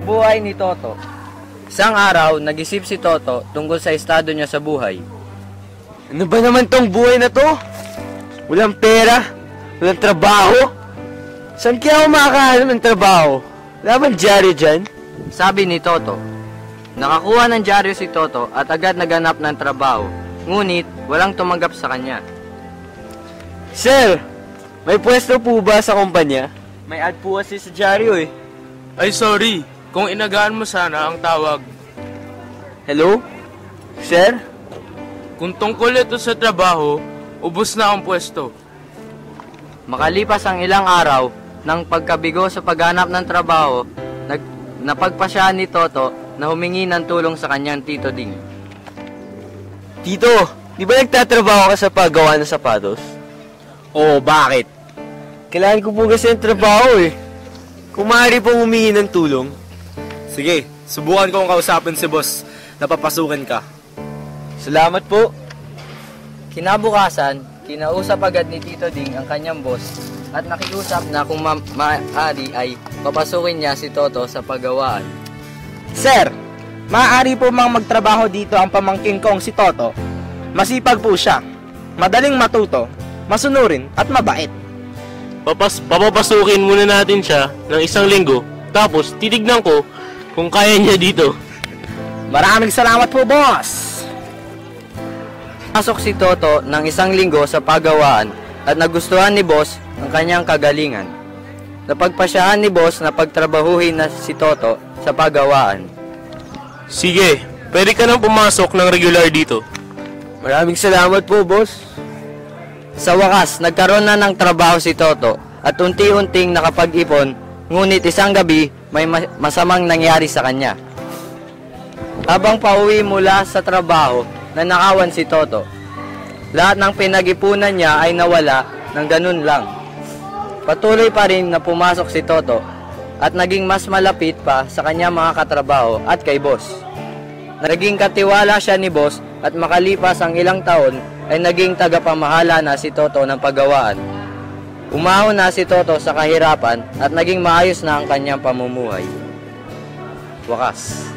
Buhay ni Toto. Isang araw, nag-isip si Toto tungkol sa estado niya sa buhay. Ano ba naman tong buhay na to? Walang pera, walang trabaho. Saan kaya ako makakahanap ng trabaho? Wala bang dyaryo dyan? Sabi ni Toto. Nakakuha ng dyaryo si Toto at agad naganap ng trabaho. Ngunit, walang tumanggap sa kanya. Sir, may pwesto po ba sa kumpanya? May ad po kasi sa dyaryo eh. Ay sorry, kung inagaan mo sana ang tawag. Hello? Sir? Kung tungkol ito sa trabaho, ubos na ang pwesto. Makalipas ang ilang araw, nang pagkabigo sa paghanap ng trabaho, napagpasyahan ni Toto na humingi ng tulong sa kanyang Tito Ding. Tito, di ba nagtatrabaho ka sa paggawa ng sapatos? Oo, bakit? Kailangan ko po kasi ng trabaho eh. Kung maaari pong humingi ng tulong. Sige, subukan kong kausapin si boss na papasukin ka. Salamat po. Kinabukasan, kinausap agad ni Tito Ding ang kanyang boss at nakiusap na kung maaari ay papasukin niya si Toto sa paggawaan. Sir, maaari po mang magtrabaho dito ang pamangkin kong si Toto. Masipag po siya, madaling matuto, masunurin at mabait. Papapasukin muna natin siya ng 1 linggo, tapos titignan ko kung kaya niya dito. Maraming salamat po, boss! Pasok si Toto ng 1 linggo sa paggawaan at nagustuhan ni boss ang kanyang kagalingan. Napagpasyahan ni boss na pagtrabahuhin na si Toto sa paggawaan. Sige, pwede ka nang pumasok ng regular dito. Maraming salamat po, boss. Sa wakas, nagkaroon na ng trabaho si Toto at unti-unting nakapag-ipon, ngunit isang gabi may masamang nangyari sa kanya. Habang pauwi mula sa trabaho, nanakawan si Toto. Lahat ng pinag-ipunan niya ay nawala ng ganun lang. Patuloy pa rin na pumasok si Toto at naging mas malapit pa sa kanyang mga katrabaho at kay boss. Naging katiwala siya ni boss at makalipas ang ilang taon ay naging tagapamahala na si Toto ng paggawaan. Umahon na si Toto sa kahirapan at naging maayos na ang kanyang pamumuhay. Wakas.